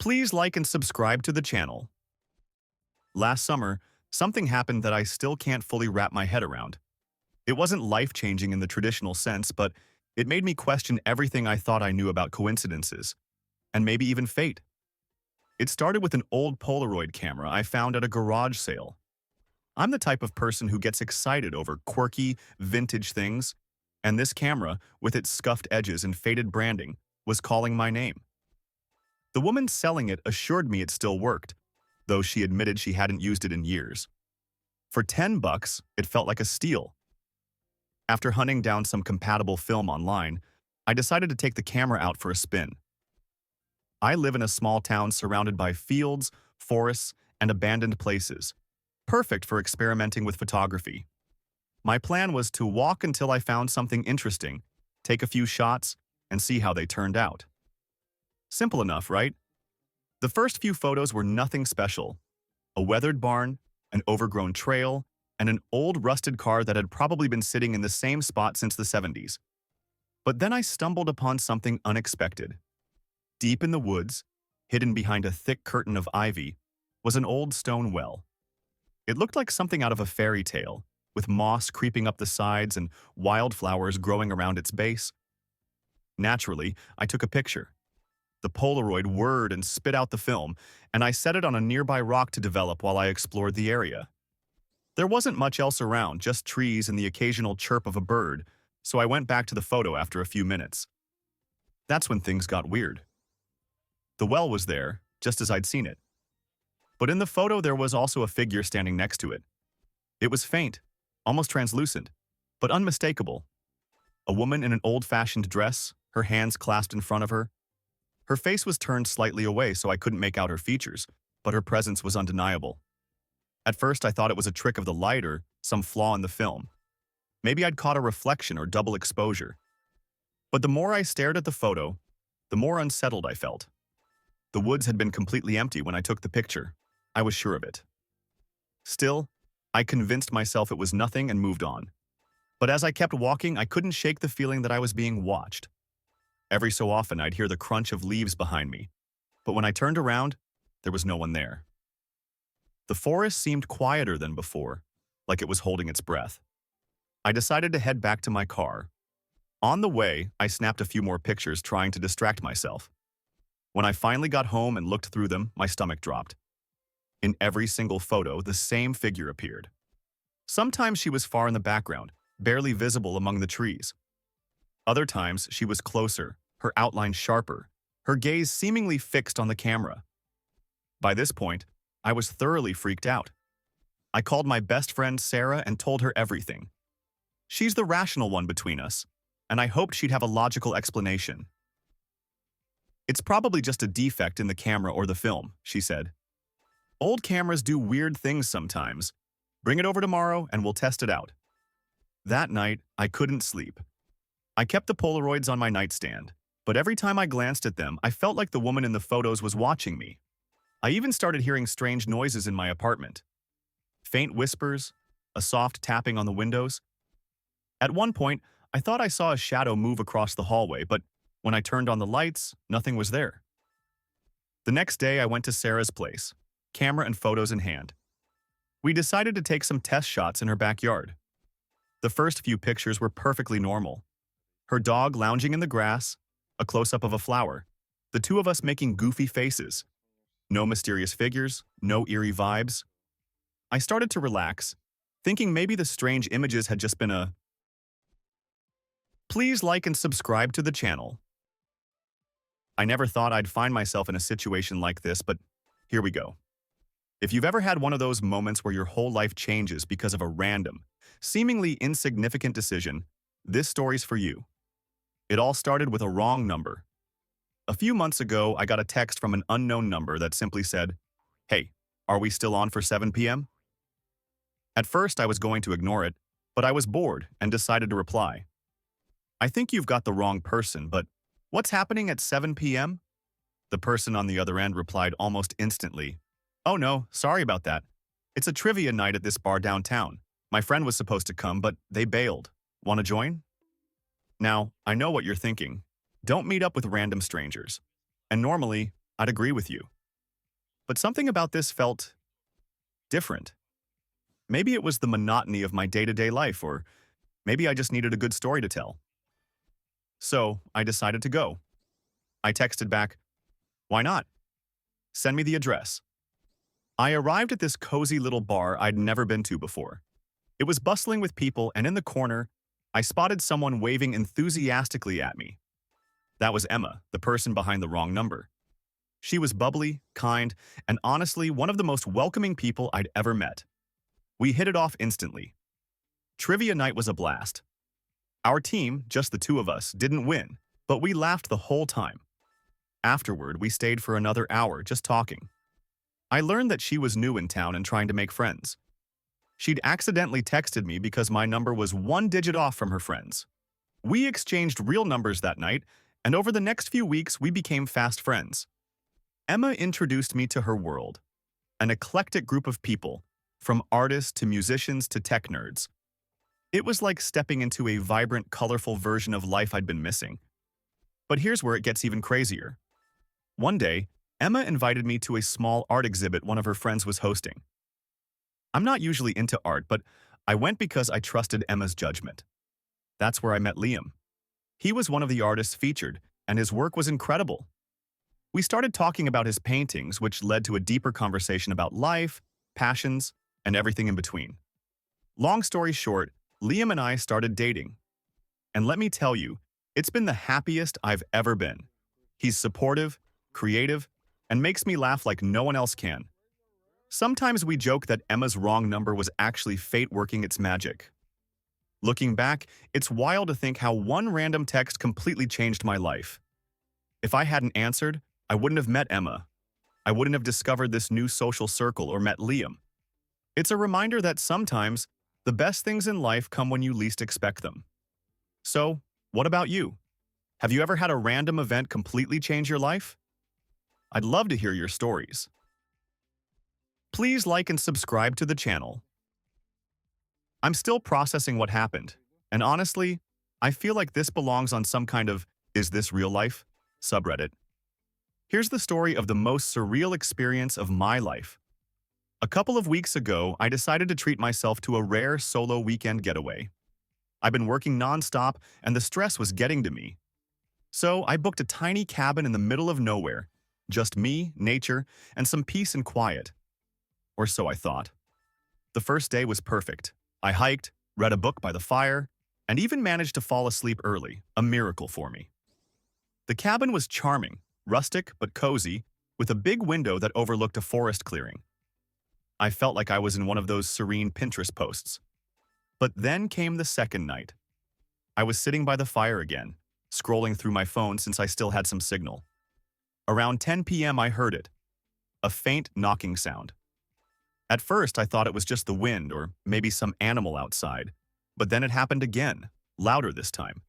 Please like and subscribe to the channel. Last summer, something happened that I still can't fully wrap my head around. It wasn't life-changing in the traditional sense, but it made me question everything I thought I knew about coincidences, and maybe even fate. It started with an old Polaroid camera I found at a garage sale. I'm the type of person who gets excited over quirky, vintage things, and this camera, with its scuffed edges and faded branding, was calling my name. The woman selling it assured me it still worked, though she admitted she hadn't used it in years. For $10, it felt like a steal. After hunting down some compatible film online, I decided to take the camera out for a spin. I live in a small town surrounded by fields, forests, and abandoned places, perfect for experimenting with photography. My plan was to walk until I found something interesting, take a few shots, and see how they turned out. Simple enough, right? The first few photos were nothing special. A weathered barn, an overgrown trail, and an old rusted car that had probably been sitting in the same spot since the 70s. But then I stumbled upon something unexpected. Deep in the woods, hidden behind a thick curtain of ivy, was an old stone well. It looked like something out of a fairy tale, with moss creeping up the sides and wildflowers growing around its base. Naturally, I took a picture. The Polaroid whirred and spit out the film, and I set it on a nearby rock to develop while I explored the area. There wasn't much else around, just trees and the occasional chirp of a bird, so I went back to the photo after a few minutes. That's when things got weird. The well was there, just as I'd seen it. But in the photo there was also a figure standing next to it. It was faint, almost translucent, but unmistakable. A woman in an old-fashioned dress, her hands clasped in front of her. Her face was turned slightly away so I couldn't make out her features, but her presence was undeniable. At first I thought it was a trick of the light or some flaw in the film. Maybe I'd caught a reflection or double exposure. But the more I stared at the photo, the more unsettled I felt. The woods had been completely empty when I took the picture. I was sure of it. Still, I convinced myself it was nothing and moved on. But as I kept walking, I couldn't shake the feeling that I was being watched. Every so often, I'd hear the crunch of leaves behind me. But when I turned around, there was no one there. The forest seemed quieter than before, like it was holding its breath. I decided to head back to my car. On the way, I snapped a few more pictures trying to distract myself. When I finally got home and looked through them, my stomach dropped. In every single photo, the same figure appeared. Sometimes she was far in the background, barely visible among the trees. Other times, she was closer, her outline sharper, her gaze seemingly fixed on the camera. By this point, I was thoroughly freaked out. I called my best friend Sarah and told her everything. She's the rational one between us, and I hoped she'd have a logical explanation. "It's probably just a defect in the camera or the film," she said. "Old cameras do weird things sometimes. Bring it over tomorrow and we'll test it out." That night, I couldn't sleep. I kept the Polaroids on my nightstand, but every time I glanced at them, I felt like the woman in the photos was watching me. I even started hearing strange noises in my apartment. Faint whispers, a soft tapping on the windows. At one point, I thought I saw a shadow move across the hallway, but when I turned on the lights, nothing was there. The next day, I went to Sarah's place, camera and photos in hand. We decided to take some test shots in her backyard. The first few pictures were perfectly normal. Her dog lounging in the grass, a close-up of a flower, the two of us making goofy faces. No mysterious figures, no eerie vibes. I started to relax, thinking maybe the strange images had just been a... Please like and subscribe to the channel. I never thought I'd find myself in a situation like this, but here we go. If you've ever had one of those moments where your whole life changes because of a random, seemingly insignificant decision, this story's for you. It all started with a wrong number. A few months ago, I got a text from an unknown number that simply said, "Hey, are we still on for 7 p.m.?" At first, I was going to ignore it, but I was bored and decided to reply. "I think you've got the wrong person, but what's happening at 7 p.m.?" The person on the other end replied almost instantly, "Oh no, sorry about that. It's a trivia night at this bar downtown. My friend was supposed to come, but they bailed. Want to join?" Now, I know what you're thinking. Don't meet up with random strangers. And normally, I'd agree with you. But something about this felt different. Maybe it was the monotony of my day-to-day life, or maybe I just needed a good story to tell. So I decided to go. I texted back, "Why not? Send me the address." I arrived at this cozy little bar I'd never been to before. It was bustling with people, and in the corner, I spotted someone waving enthusiastically at me. That was Emma, the person behind the wrong number. She was bubbly, kind, and honestly one of the most welcoming people I'd ever met. We hit it off instantly. Trivia night was a blast. Our team, just the two of us, didn't win, but we laughed the whole time. Afterward, we stayed for another hour just talking. I learned that she was new in town and trying to make friends. She'd accidentally texted me because my number was one digit off from her friends. We exchanged real numbers that night, and over the next few weeks, we became fast friends. Emma introduced me to her world, an eclectic group of people, from artists to musicians to tech nerds. It was like stepping into a vibrant, colorful version of life I'd been missing. But here's where it gets even crazier. One day, Emma invited me to a small art exhibit one of her friends was hosting. I'm not usually into art, but I went because I trusted Emma's judgment. That's where I met Liam. He was one of the artists featured, and his work was incredible. We started talking about his paintings, which led to a deeper conversation about life, passions, and everything in between. Long story short, Liam and I started dating. And let me tell you, it's been the happiest I've ever been. He's supportive, creative, and makes me laugh like no one else can. Sometimes we joke that Emma's wrong number was actually fate working its magic. Looking back, it's wild to think how one random text completely changed my life. If I hadn't answered, I wouldn't have met Emma. I wouldn't have discovered this new social circle or met Liam. It's a reminder that sometimes the best things in life come when you least expect them. So, what about you? Have you ever had a random event completely change your life? I'd love to hear your stories. Please like and subscribe to the channel. I'm still processing what happened, and honestly, I feel like this belongs on some kind of "Is this real life?" subreddit. Here's the story of the most surreal experience of my life. A couple of weeks ago, I decided to treat myself to a rare solo weekend getaway. I've been working nonstop, and the stress was getting to me. So I booked a tiny cabin in the middle of nowhere, just me, nature, and some peace and quiet. Or so I thought. The first day was perfect. I hiked, read a book by the fire, and even managed to fall asleep early, a miracle for me. The cabin was charming, rustic but cozy, with a big window that overlooked a forest clearing. I felt like I was in one of those serene Pinterest posts. But then came the second night. I was sitting by the fire again, scrolling through my phone since I still had some signal. Around 10 p.m. I heard it, a faint knocking sound. At first, I thought it was just the wind or maybe some animal outside, but then it happened again, louder this time.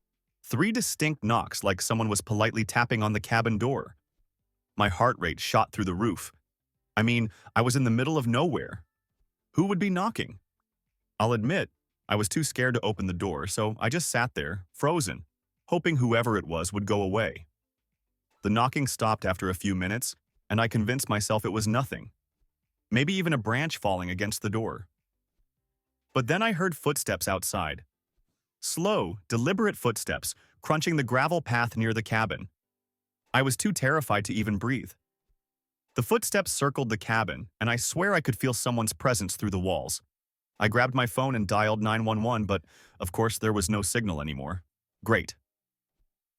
3 distinct knocks like someone was politely tapping on the cabin door. My heart rate shot through the roof. I mean, I was in the middle of nowhere. Who would be knocking? I'll admit, I was too scared to open the door, so I just sat there, frozen, hoping whoever it was would go away. The knocking stopped after a few minutes, and I convinced myself it was nothing. Maybe even a branch falling against the door. But then I heard footsteps outside. Slow, deliberate footsteps, crunching the gravel path near the cabin. I was too terrified to even breathe. The footsteps circled the cabin, and I swear I could feel someone's presence through the walls. I grabbed my phone and dialed 911, but of course there was no signal anymore. Great.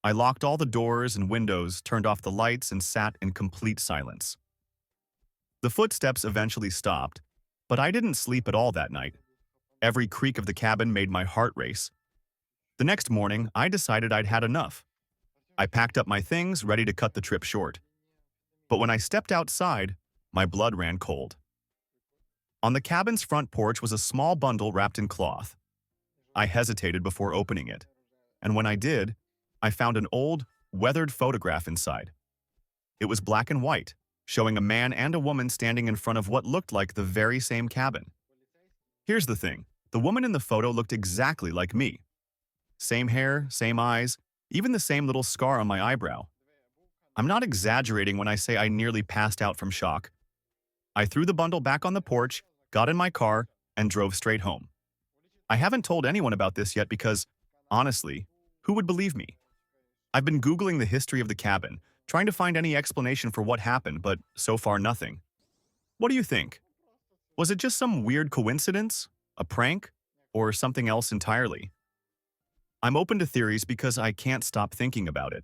I locked all the doors and windows, turned off the lights, and sat in complete silence. The footsteps eventually stopped, but I didn't sleep at all that night. Every creak of the cabin made my heart race. The next morning, I decided I'd had enough. I packed up my things, ready to cut the trip short. But when I stepped outside, my blood ran cold. On the cabin's front porch was a small bundle wrapped in cloth. I hesitated before opening it, and when I did, I found an old, weathered photograph inside. It was black and white, showing a man and a woman standing in front of what looked like the very same cabin. Here's the thing, the woman in the photo looked exactly like me. Same hair, same eyes, even the same little scar on my eyebrow. I'm not exaggerating when I say I nearly passed out from shock. I threw the bundle back on the porch, got in my car, and drove straight home. I haven't told anyone about this yet because, honestly, who would believe me? I've been Googling the history of the cabin, trying to find any explanation for what happened, but so far nothing. What do you think? Was it just some weird coincidence? A prank? Or something else entirely? I'm open to theories because I can't stop thinking about it.